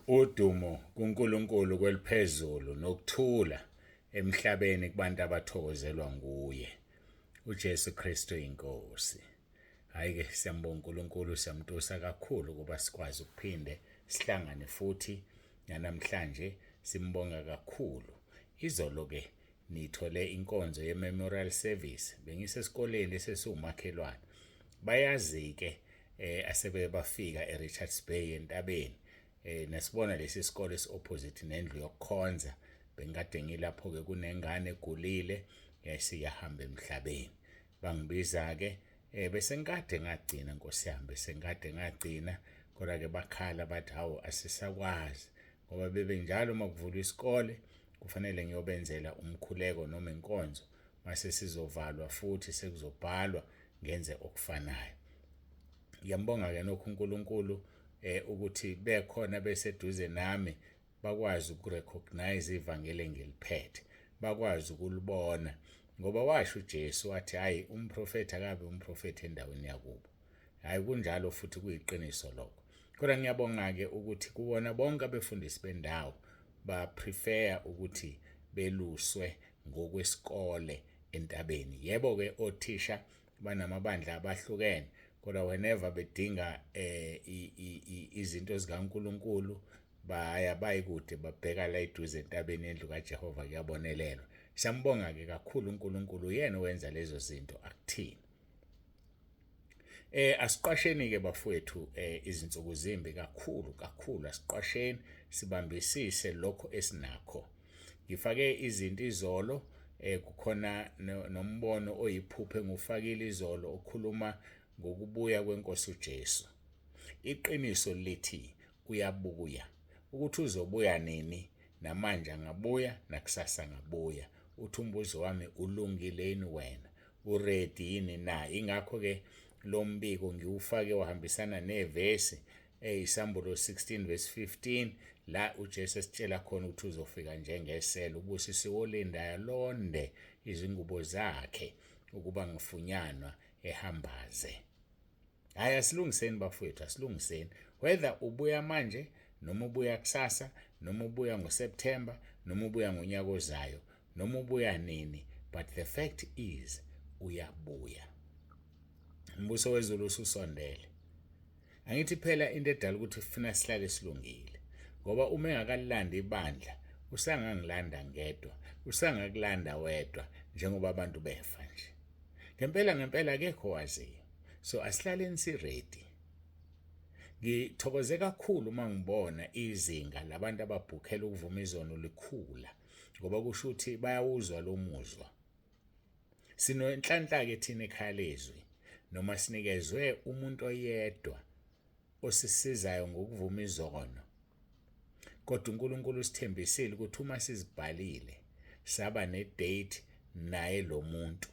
Udumo kuNkulunkulu kweliphezulu nokuthula emhlabeni kubantu abathokozelwa nguye. uJesu Kristu inkosi. Hayi-ke siyambonga uNkulunkulu, siyamtusa kakhulu ukuba sikwazi ukuphinde sihlangane futhi namhlanje simbonga kakhulu. Izolo-ke nithole inkonzo ye-memorial service. Bengisesikoleni esesiwumakhelwane. Bayazi-ke asebe bafika eRichards Bay entabeni. Nasibona lesi sikole esi-opposite nendlu yokukhonza. Bengikade ngilapho-ke kunengane egulile siyahamba emhlabeni. Bangibiza-ke bese ngikade ngagcina Nkosi yami, bese ngikade ngagcina kodwa-ke bakhala bathi hawu asisakwazi ngoba bebe njalo uma kuvulwa isikole kufanele ngiyobenzela umkhuleko noma inkonzo mase sizovalwa futhi sekuzobhalwa ngenze okufanayo. Ngiyambonga-ke nokho uNkulunkulu ukuthi bekhona beseduze nami bakwazi ukurecognize ivangeli engiliphethe, bakwazi ukulibona ngoba washo uJesu wathi hayi umprofeti akabe umprofeti endaweni yakubo. Hayi kunjalo futhi kuyiqiniso lokho. Kodwa ngiyabonga-ke ukuthi kubona bonke abefundisi bendawo ba-prefer ukuthi beluswe ngokwesikole entabeni. Yebo-ke othisha banamabandla abahlukene kodwa whenever bedinga izinto zikaNkulunkulu baya bayikude babheka la eduze entabeni yendlu kaJehova kuyabonelelwa. Siyambonga-ke kakhulu uNkulunkulu, yena owenza lezo zinto akuthini. Asiqwasheni-ke bafowethu izinsuku zimbi kakhulu asiqwasheni sibambisise lokho esinakho. Ngifake izinto izolo kukhona nombono oyiphupho engiwufakile izolo okhuluma ngokubuya kweNkosi uJesu. Iqiniso lithi uyabuya. Ukuthi uzobuya nini, namanje angabuya, nakusasa angabuya. Uthi umbuzo wami ulungile yini wena? Uready yini na? Ingakho-ke lo mbiko ngiwufake wahambisana nevesi Isambulo 16 verse 15 la uJesu esitshela khona ukuthi uzofika njengesela ubusisiwe olindayo londe izingubo zakhe ukuba ngifunyanwa ehambaze. Hayi asilungiseni bafowethu, asilungiseni. Whether ubuya manje noma ubuya kusasa noma ubuya ngoSeptember noma ubuya ngonyaka ozayo noma ubuya nini, but the fact is uyabuya. Umbuso wezulu ususondele. Angithi phela into edala ukuthi ufuna sihlale silungile ngoba uma engakalilanda ibandla usangangilanda ngedwa, usangakulanda wedwa njengoba abantu befa nje. Ngempela akekho waziyo. So asihlaleni si-ready. Ngithokoze kakhulu uma ngibona izinga labantu ababhukhela ukuvuma izono likhula ngoba kusho ukuthi bayawuzwa lo muzwa. Sinenhlanhla-ke thina ekhaya lezwi noma sinikezwe umuntu oyedwa osisizayo ngokuvuma izono. Kodwa uNkulunkulu usithembisile ukuthi uma sizibhalile saba ne-date naye lo muntu,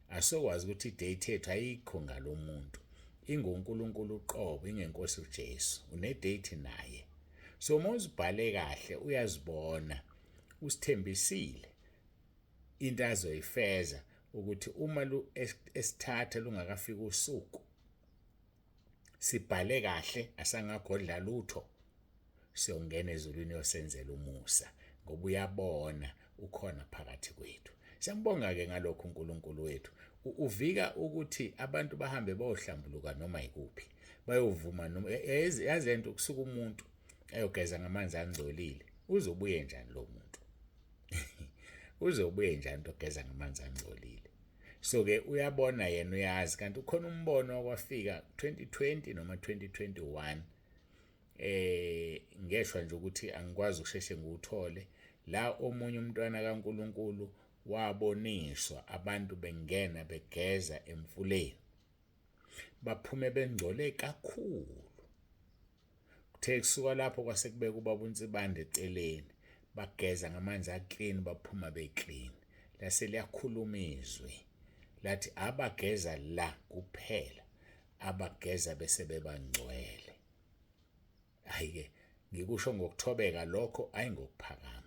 asokwazi ukuthi i-date yethu ayikho ngalo muntu. InguNkulunkulu uqobo, ingeNkosi uJesu. Une-date naye. So uma uzibhale kahle uyazibona, usithembisile into azoyifeza ukuthi uma esithatha lungakafika usuku sibhale kahle asangagodla lutho siyongena ezulwini yosenzela umusa ngoba uyabona ukhona phakathi kwethu. Siyambonga-ke ngalokho uNkulunkulu wethu. Uvika ukuthi abantu bahambe bayohlambuluka noma yikuphi bayovuma noma yazi into kusuka umuntu ayogeza ngamanzi angcolile uzobuye njani lo muntu? Uzobuye njani ogeza ngamanzi angcolile? So-ke uyabona yena uyazi kanti ukhona umbono okwafika 2020 noma 2021 ngeshwa nje ukuthi angikwazi ukusheshe ngiwuthole la omunye umntwana kaNkulunkulu waboniswa abantu bengena begeza emfuleni baphume bengcole kakhulu. Kuthe kusuka lapho kwase kubeka ubaba uNsibande eceleni bageza ngamanzi aclean baphuma beclean. Lase liyakhuluma izwi lathi abageza la kuphela abageza bese bebangcwele. Hayi-ke ngikusho ngokuthobeka lokho ayingokuphakama.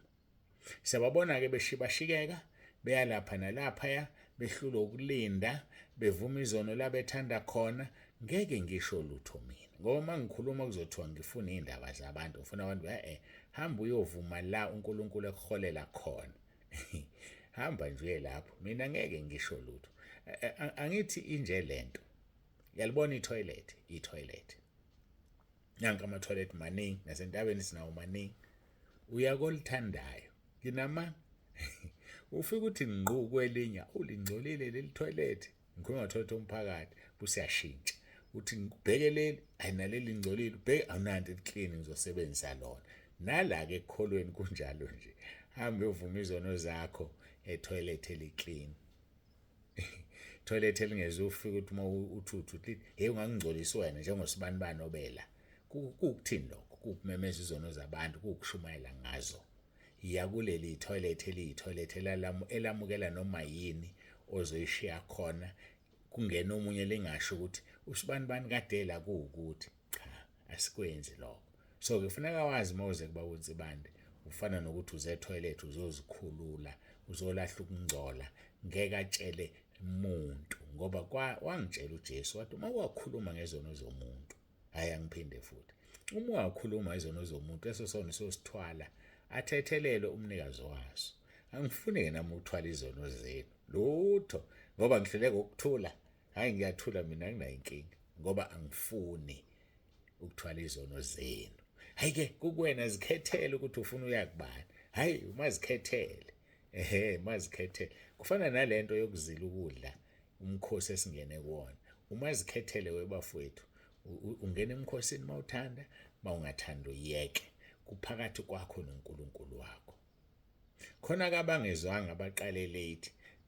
Siyababona-ke beshibashikeka beyalapha nalaphaya behlula ukulinda bevuma izono la bethanda khona ngeke ngisho lutho mina ngoba mangikhuluma kuzothiwa ngifuna izindaba zabantu ngifuna abantu hamba uyovuma la uNkulunkulu ekuholela khona hamba nje lapho mina ngeke ngisho lutho angithi inje lento yalibona i-toilet nanka ama-toilet maningi nasentabeni sinawo maningi uyakolithandayo nginama ufika uthi ngqu kwelinye ulingcolile leli toilet ngikhuluma ngo-toilet omphakathi busiyashintsha uthi ngibheke leli ayinaleli ngcolile ubheke awunanto clean ngizosebenzisa lona nala-ke ekukholweni kunjalo nje hambe uvuma izono zakho etoilet eli-clean toilet elingeze ufike uthi uma uthuthu uthi hey ungangingcolisi wena njengosibanibani obela kukuthini lokho kukumemeza izono zabantu kukushumayela ngazo yakuleli toilet eliyi-toilet elamukela noma yini ozoyishiya khona kungena omunye lingasho ukuthi usibanibani kadela kuwukuthi cha asikwenzi lokho so kufuneka wazi mawuze kuba uNsibande ufana nokuthi uze etoilet uzozikhulula uzolahla ukungcola ngeke atshele umuntu ngoba wangitshela uJesu wathi uma wakhuluma ngezono zomuntu hayi angiphinde futhi uma wakhuluma izono zomuntu esosona sosithwala athethelele umnikazi waso angifuni nami ukuthwala izono zenu lutho ngoba ngihluleka ukuthula hayi ngiyathula mina anginayo inkinga ngoba angifuni ukuthwala izono zenu hayi-ke kukuwena zikhethele ukuthi ufuna uyakubani hayi umazikhethele mazikhethele kufana nalento yokuzila ukudla umkhosi esingene kuwona umazikhethele webafowethu ungena emkhosini mawuthanda mawungathanda uyeke kuphakathi kwakho noNkulunkulu wakho khona kabangezwanga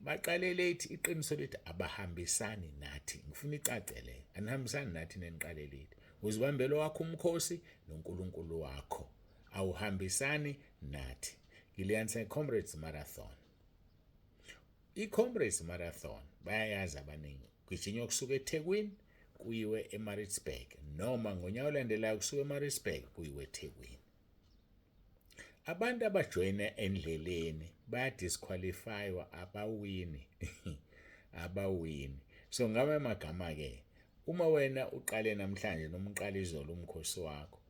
baqale late iqiniso lithi abahambisani nathi ngifuna icacele anihambisani nathi neniqale late uzibambele wakho umkhosi noNkulunkulu wakho awuhambisani nathi ngiliyanisa i-Comrades Marathon i-Comrades Marathon bayayazi abaningi kujinywa kusuka eThekwini kuyiwe eMaritzburg noma ngonyaka olandelayo kusuka eMaritzburg kuyiwe eThekwini abantu abajoyina endleleni bayadisqualifywa abawini so ngabe amagama-ke uma wena uqale namhlanje noma uqala izolo umkhosi wakho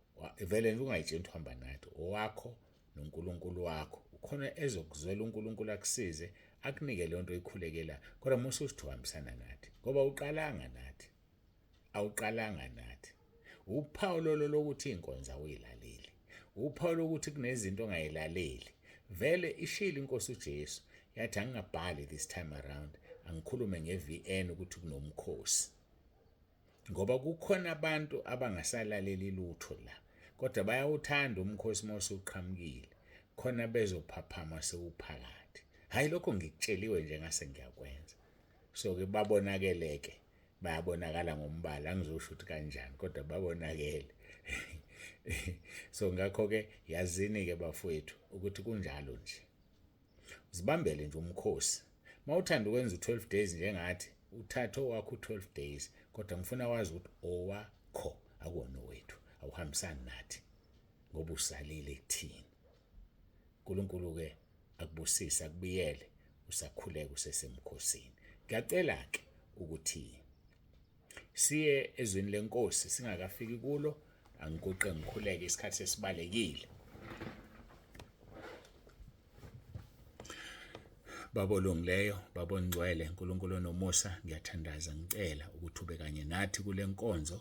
vele nje ungayitsheni ukuthi uhamba nathi owakho noNkulunkulu wakho ukhona ezokuzwela uNkulunkulu akusize akunike leyo nto ikhulekela kodwa musuthi uhambisana nathi ngoba awuqalanga nathi uphawu lolo lokuthi inkonza uyilaleli uphawu lokuthi kunezinto ongayilaleli vele ishilo inkosi uJesu yathi angingabhali this time around angikhulume ngeVN ukuthi kunomkhosi ngoba kukhona abantu abangasalaleli lutho la kodwa bayawuthanda umkhosi mawusuqhamukile khona bezophaphama sewuphakathi hayi lokho ngikutsheliwe nje ngase ngiyakwenza so ke babonakeleke bayabonakala ngombala angizosho ukuthi kanjani kodwa babonakele so ngakho-ke yazini-ke bafowethu ukuthi kunjalo nje uzibambele nje umkhosi mawuthanda ukwenza u-12 days njengathi uthathe owakho u-12 days kodwa ngifuna wazi ukuthi owakho akuwona owethu awuhambisani nathi ngoba usalile kuthini uNkulunkulu-ke akubusise akubiyele usakhuleka usesemkhosini ngiyacela-ke ukuthi siye ezweni lenkosi singakafiki kulo angiguqe ngikhuleke isikhathi sesibalekile Baba olungileyo, Baba ongcwele, uNkulunkulu onomusa, ngiyathandaza ngicela ukuthi ube kanye nathi kule nkonzo,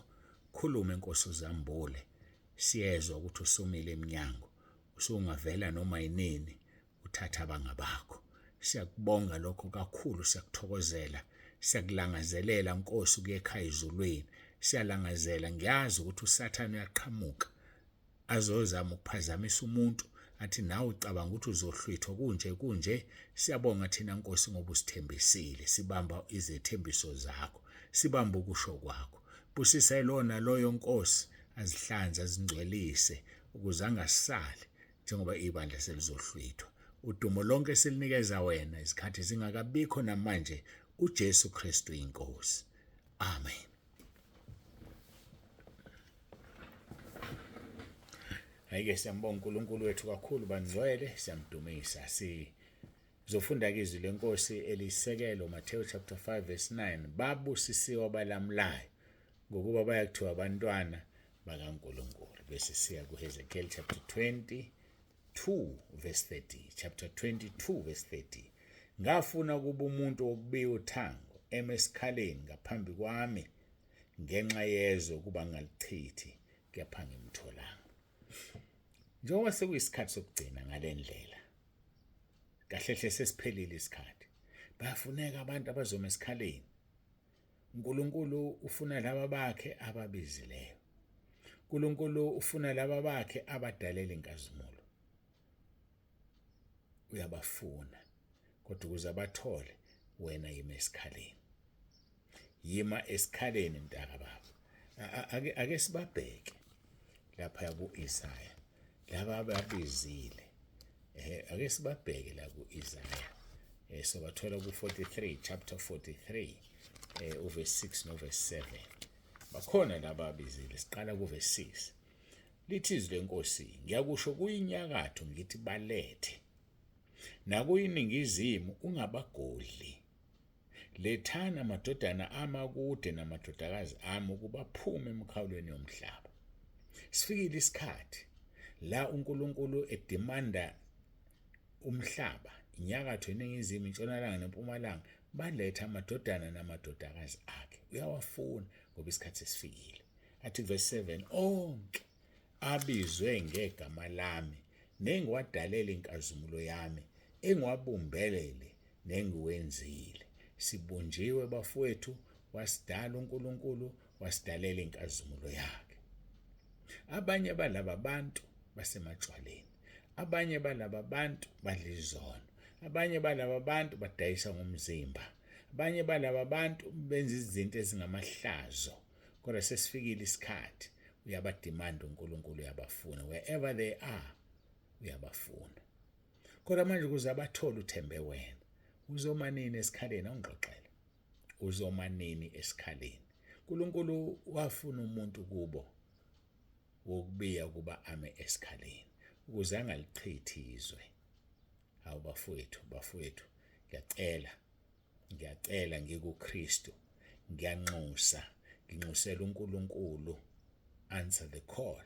khuluma Nkosi uzambule. Siyezwa ukuthi usumile eminyango, usungavela noma yinini, uthatha abangabakho. Siyakubonga lokho kakhulu, siyakuthokozela, siyakulangazelela Nkosi ukuye ekhaya ezulwini. Siyalangazela, ngiyazi ukuthi uSathane uyaqhamuka azozama ukuphazamisa umuntu, athi nawe ucabanga ukuthi uzohlwithwa kunje. Siyabonga thina Nkosi ngoba usithembisile, sibamba izethembiso zakho, sibamba ukusho kwakho. Busisa lona loyo Nkosi, azihlanze azingcwelise ukuze angasali njengoba ibandla selizohlwithwa. Udumo lonke silinikeza wena isikhathi zingakabikho namanje, uJesu Kristu inkosi. Amen. Hayike siyambonga uNkulunkulu wethu kakhulu bangcwele, siyamdumisa. Sizofunda izwi lenkosi elisekelo Matthew chapter 5 verse 9. Babusisiwe abalamulayo ngokuba bayakuthiwa abantwana bakaNkulunkulu. Bese siya kuHezekiel chapter 22 verse 30. Chapter 22 verse 30. Ngafuna kuba umuntu wokubiya uthango emesikhaleni ngaphambi kwami ngenxa yezwe kuba ngalichithi kepha ngimtholanga. Njengoba sekuyisikhathi sokugcina ngale ndlela, kahle hle sesiphelile isikhathi, bayafuneka abantu abazoma esikhaleni. uNkulunkulu ufuna laba bakhe ababizileyo. uNkulunkulu ufuna laba bakhe abadalela inkazimulo. Uyabafuna, kodwa ukuze abathole, wena yima esikhaleni. Yima esikhaleni mntaka baba. Ake sibabheke lapha ku-Isaya, laba ababizile. Ake sibabheke la ku-Isaya. Sobathola ku-43, chapter 43, uverse 6 noverse 7. Bakhona laba abizile. Siqala kuverse 6. Lithi izwi lenkosi, ngiyakusho kuyinyakatho ngithi balethe, nakuyiningizimu ungabagodli. Lethana amadodana amakude namadodakazi ami ukuba aphume emikhawulweni yomhlaba. Sifikile isikhathi la uNkulunkulu edimanda umhlaba, inyakatho, iningizimu, intshonalanga nempumalanga, baletha amadodana namadodakazi akhe. Uyawafuna ngoba isikhathi sesifikile. Athi verse 7, onke abizwe ngegama lami nengiwadalela inkazimulo yami engiwabumbelele nengiwenzile. Sibunjiwe bafowethu, wasidala uNkulunkulu, wasidalela inkazimulo yakhe. Abanye balaba bantu basematshwaleni, abanye balaba bantu badla izono, abanye balaba bantu badayisa ngomzimba, abanye balaba bantu benza izinto ezingamahlazo. Kodwa sesifikile isikhathi, uyabadimanda uNkulunkulu, uyabafuna. Wherever they are, uyabafuna. Kodwa manje ukuze abathole uthembe wena, uzoma nini esikhaleni? Awungixoxele. Uzoma nini esikhaleni? uNkulunkulu wafuna umuntu kubo wokubiya kuba ame esikhaleni ukuze angalichithi izwe. Hawu bafowethu, ngiyacela ngikuKristu, nginxusela uNkulunkulu. Answer the call.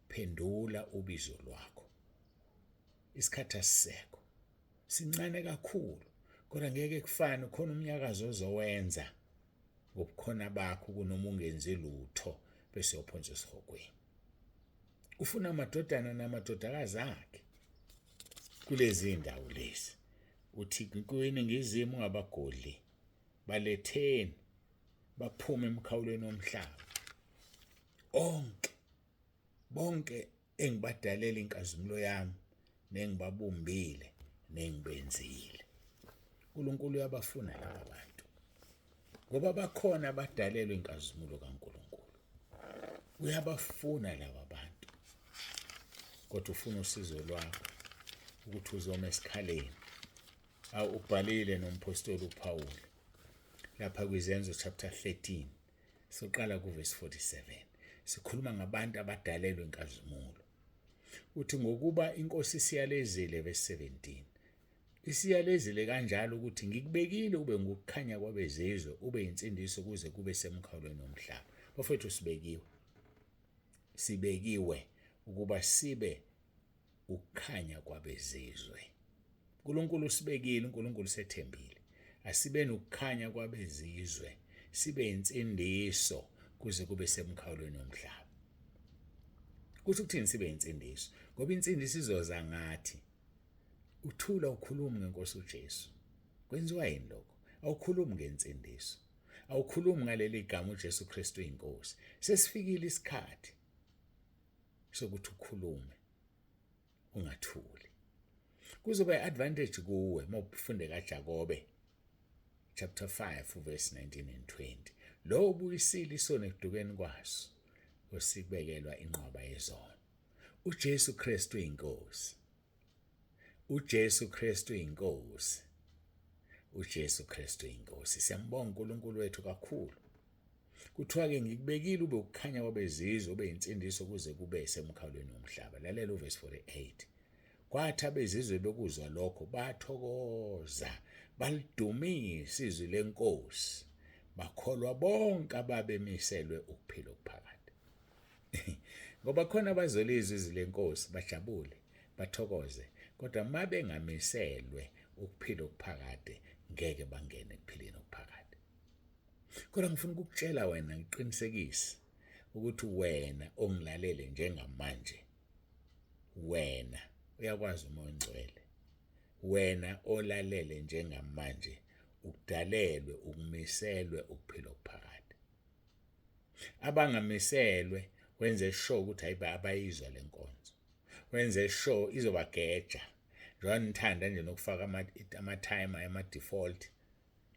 Phendula ubizo lwakho. Isikhathi asisekho, sincane kakhulu, kodwa ngeke kufane. Khona umnyakazo ozowenza ngobukhona bakho kunoma ungenzi lutho bese uphonswa esihokweni. Ufuna amadodana namadodakazi akhe kulezi ndawo lezi. Uthi kuyiningizimu ungabagodli, baletheni baphume emikhawulweni womhlaba. Bonke engibadalela inkazimulo yami nengibabumbile nengibenzile. uNkulunkulu uyabafuna laba bantu ngoba bakhona abadalelwe inkazimulo kaNkulunkulu. Uyabafuna laba bantu, kodwa ufuna usizo lwakho ukuthi uzome esikhaleni. Ubhalile nompostoli uPawuli lapha kwiZenzo chapter 13, soqala kuverse 47. Sikhuluma ngabantu abadalelwe inkazimulo. Uthi ngokuba inkosi isiyalezile, verse 17. Isiyalezile kanjalo ukuthi ngikubekile ube ngokukhanya kwabezizwe, ube insindiso kuze kube semkhawulweni womhlaba. Bafowethu, sibekiwe ukuba sibe ukukhanya kwabezizwe. uNkulunkulu usibekile, uNkulunkulu sethembile. Asibe nokukhanya kwabezizwe, sibe insindiso kuze kube semkhawulweni womhlaba. Kusho ukuthini sibe insindiso? Ngoba insindiso izoza ngathi. Uthula ukhuluma ngeNkosi uJesu. Kwenziwa yini lokho? Awukhulumi ngensindiso, awukhulumi ngaleli gama uJesu Kristu inkosi. Sesifikile isikhathi sokuthi ukhulume, ungathuli. Kuzoba i-advantage kuwe uma ufunde kaJakobe chapter 5 verse 19 and 20. Lo ubuyisile isono ekudukeni kwaso, osikubekelwa inqwaba yezono. uJesu Kristu inkosi. uJesu Kristu inkosi. uJesu Kristu inkosi. Siyambonga uNkulunkulu wethu kakhulu. Kuthiwa-ke ngikubekile ube ukukhanya kwabezizwe, ube insindiso kuze kube semkhawulweni womhlaba. Lalela uverse 48. Kwathi abezizwe bekuzwa lokho bathokoza, balidumisa izwi lenkosi, bakholwa bonke ababemiselwe ukuphila okuphakade. Ngoba khona abazolizwa izwi lenkosi bajabule, bathokoze, kodwa uma bengamiselwe ukuphila okuphakade ngeke bangene ekuphileni okuphakade. Kodwa ngifuna ukukutshela wena, ngiqinisekise ukuthi wena ongilalele njengamanje, wena uyakwazi umoya ongcwele, wena olalele njengamanje udalelwe ukumiselwe ukuphila okuphakade. Abangamiselwe wenze sure ukuthi abayizwa lenkonzo, wenze sure izobageja njengoba nithanda nje nokufaka ama-timer ama-default,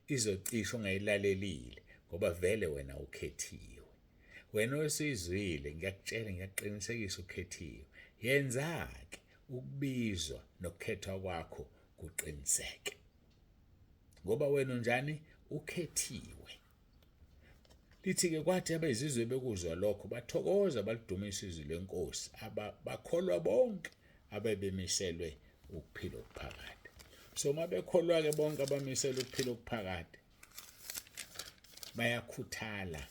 izocisha ungayilalelile ngoba vele wena ukhethiwe. Wena osizwile ngiyakutshela, ngiyaqinisekisa ukhethiwe. Yenza-ke ukubizwa nokukhethwa kwakho kuqiniseke ngoba wena unjani, ukhethiwe. Lithi-ke kwathi abezizwe bekuzwa lokho bathokoza balidumisa izwi lenkosi, bakholwa bonke ababemiselwe ukuphila okuphakade. So uma bekholwa-ke bonke abamiselwe ukuphila okuphakade, bayakhuthala,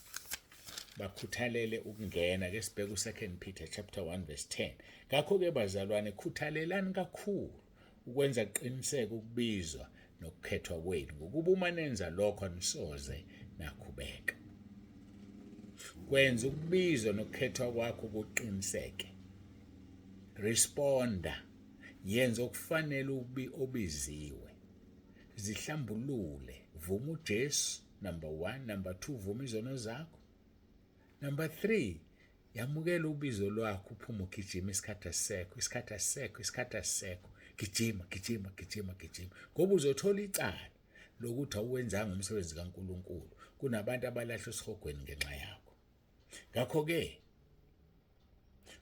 bakhuthalele ukungena. Ke sibheke u2 Peter chapter 1 verse 10. Ngakho-ke bazalwane, khuthalelani kakhulu ukwenza qiniseke ukubizwa nokukhethwa kwenu, ngokuba uma nenza lokho anisoze nakhubeka. Kwenza ukubizwa nokukhethwa kwakho kuqiniseke. Responda, yenza okufanele obiziwe. Zihlambulule, vuma uJesu, number 1. Number 2, vuma izono zakho. Number 3, yamukela ubizo lwakho, uphuma ugijima isikhathi asisekho. Gijima. Ngoba uzothola icala lokuthi awuwenzanga umsebenzi kaNkulunkulu. Kunabantu abalahlwa esihogweni ngenxa yakho. Ngakho-ke,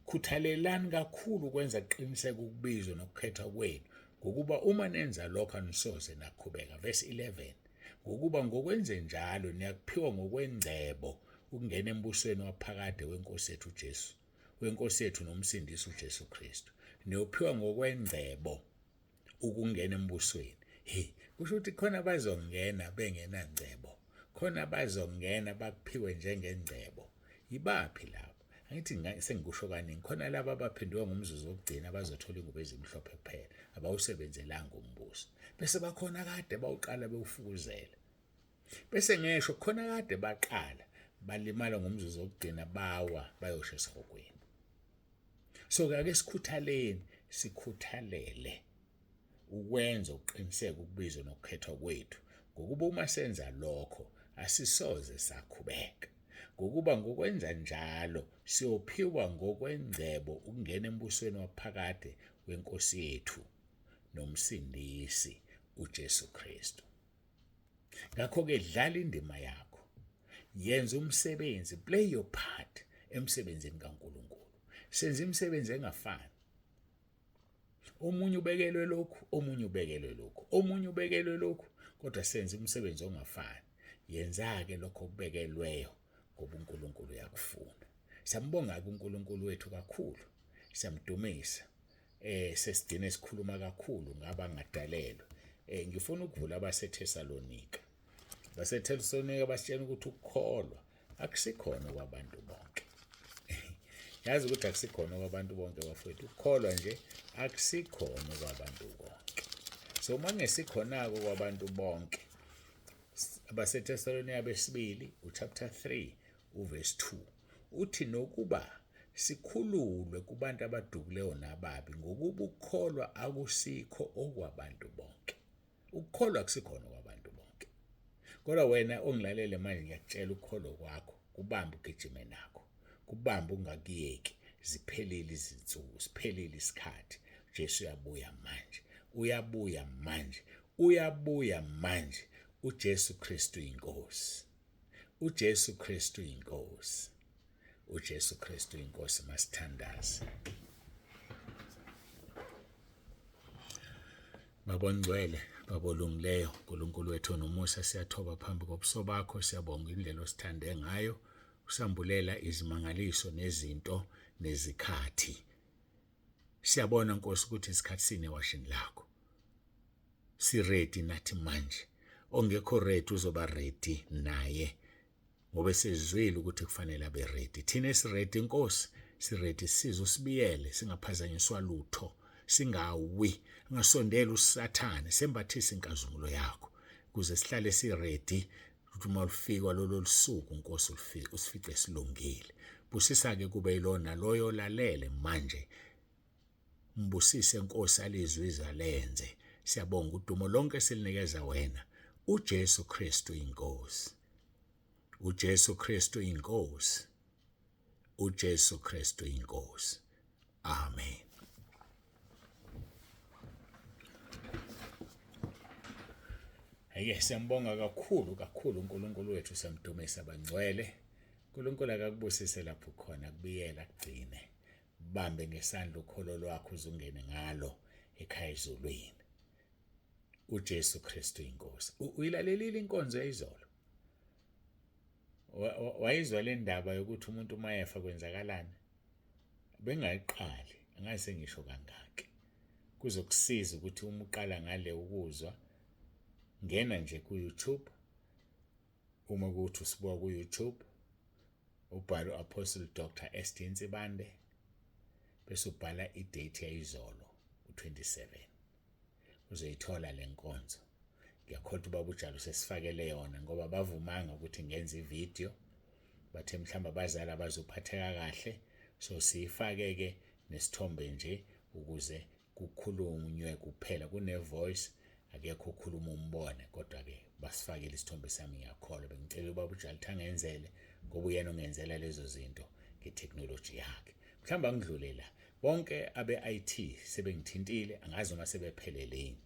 khuthalelani kakhulu ukwenza qiniseke ukubizwa nokukhethwa kwenu, ngokuba uma nenza lokho anisoze nakhubeka. Verse 11, ngokuba ngokwenze njalo niyakuphiwa ngokwengcebo ukungena embusweni waphakade wenkosi yethu nomsindisi uJesu Kristu. Niyophiwa ngokwengcebo ukungena embusweni. Kusho ukuthi khona bazongena bengenangcebo, khona bazongena bakuphiwe njengengcebo. Yibaphi labo? Angithi sengikusho kaningi, khona laba abaphenduka ngomzuzu wokugcina bazothola ingubo ezimhlophe kuphela, abawusebenzelanga umbuso. Bese bakhona kade bawuqala bewufukuzela. Bese ngesho khona kade baqala balimala ngomzuzu wokugcina, bawa bayosha esihogweni. So-ke ake sikhuthalele ukwenza uqiniseke ukubizwa nokukhethwa kwethu, ngokuba uma senza lokho asisoze sakhubeka. Ngokuba ngokwenza njalo siyophiwa ngokwengcebo ukungena embusweni waphakade wenkosi yethu nomsindisi uJesu Kristu. Ngakho-ke dlala indima yakho, yenza umsebenzi, play your part emsebenzini kaNkulunkulu. Senza imisebenzi engafani. Omunye ubekelwe lokhu, omunye ubekelwe lokhu, kodwa senza umsebenzi ongafani. Yenza-ke lokho okubekelweyo ngoba uNkulunkulu uyakufuna. Siyambonga-ke uNkulunkulu wethu kakhulu, siyamdumisa. Sesidine sikhuluma kakhulu ngabangadalelwe. Ngifuna ukuvula abaseThesalonika. AbaseThesalonika basitshela ukuthi ukukholwa akusikhona kwabantu bonke. Yazi ukuthi akusikhona kwabantu bonke bafowethu. Ukukholwa nje akusikhona kwabantu bonke. So uma ngesikhonako kwabantu bonke, abaseThesalonika besibili uchapter 3 uverse 2 uthi nokuba sikhululwe kubantu abadukileyo nababi, ngokuba ukukholwa akusikho okwabantu bonke. Ukukholwa akusikhona kwabantu bonke. Kodwa wena ongilalele manje, ngiyakutshela ukukholwa kwakho kubamba ugijime nakho, kubamba ungakuyeki. Ziphelile izinsuku, siphelile isikhathi. Jesu uyabuya manje. uJesu Kristu inkosi. uJesu Kristu inkosi. uJesu Kristu inkosi. Masithandaze. Baba ongcwele, Baba olungileyo, uNkulunkulu wethu nomusa, siyathoba phambi kobuso bakho, siyabonga indlela osithande ngayo, usambulela izimangaliso nezinto nezikhathi. Siyabona Nkosi ukuthi isikhathi sine ewashini lakho. Si ready nathi manje. Ongekho ready uzoba ready naye ngoba sizwile ukuthi kufanele abe ready. Thina esiready Nkosi, siready size usibiyele singaphazanyiswa lutho, singawi, ngasondela usathane, sembathise inkazimulo yakho ukuze sihlale siready ukuthi uma ufika lolo suku Nkosi usifice silungile. Busisa ke kube yilona loyo lalele manje. Mbusise Nkosi alizwi izalenze. Siyabonga udumo lonke silinikeza wena. uJesu Kristu inkosi. uJesu Kristu inkosi. uJesu Kristu inkosi. Amen. Siyambonga kakhulu uNkulunkulu wethu, siyamdumisa bangcwele. uNkulunkulu akakubusise lapho khona, kubiyela kugcine. Bambe ngesandla ukholo lwakho uzungene ngalo ekhaya ezulwini. uJesu Kristu inkosi. Uyilalelile inkonzo yayizolo? Wayizwa le ndaba yokuthi umuntu uma efa kwenzakalani? Bengayiqali, angase ngisho kangaki. Kuzokusiza ukuthi uma uqala ngale ukuzwa, ngena nje ku-YouTube. Uma kuthi usibuka ku-YouTube, ubhala u-Apostle Dr. Estienne Sibande, bese ubhala idate yayizolo, u-27. Uzoyithola le nkonzo. Ngiyakholwa ubaba uJalo sesifakele yona ngoba bavumanga ukuthi ngenze ivideo. Bathe mhlamba abazali abazophatheka kahle, so siyifake ke nesithombe nje ukuze kukhulunywe kuphela, kune-voice, akekho ukhuluma umbone, kodwa ke basifakele isithombe sami. Ngiyakholwa, bengicela ubaba uJalo thangenzele ngoba uyena ongenzela lezo zinto ngetechnology yakhe. Mhlamba ngidlulela bonke abe-IT sebengithintile, angazi uma sebepheleleni,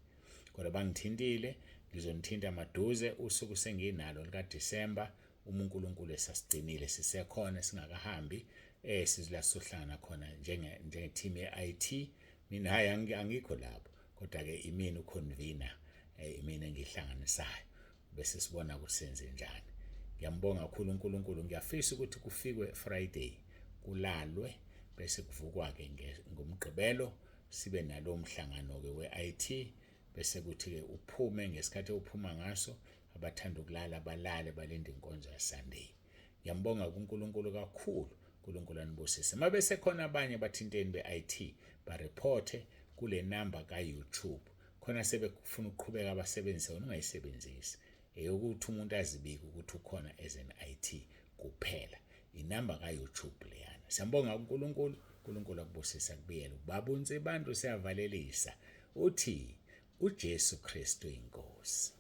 kodwa bangithintile. Ngizonithinta maduze usuku senginalo lika-December, uma uNkulunkulu esasigcinile sisekhona singakahambi, sizila sohlangana khona njenge-team ye-IT. Mina hayi angikho lapho, kodwa ke imina uconvener, imina engihlanganisayo, bese sibona ukuthi senze njani. Ngiyambonga kakhulu uNkulunkulu. Ngiyafisa ukuthi kufikwe Friday kulalwe, bese kuvukwa ke ngomgqibelo sibe nalo mhlangano ke we-IT, bese kuthi ke uphume ngesikhathi uphuma ngaso. Abathanda ukulala balale, balinde inkonzo yaSunday. Ngiyambonga kuNkulunkulu kakhulu. uNkulunkulu anibusise. Mabese khona abanye bathinteni be-IT bareporte kule number ka-YouTube, khona sebefuna ukuqhubeka abasebenzise wona, ungayisebenzisi ukuthi umuntu azibike ukuthi ukhona as an IT kuphela. Inamba ka-YouTube leyana. Siyambonga uNkulunkulu. uNkulunkulu akubusisa kubiyela. Ubaba uNtsibando siyavalelisa uthi uJesu Kristu inkosi.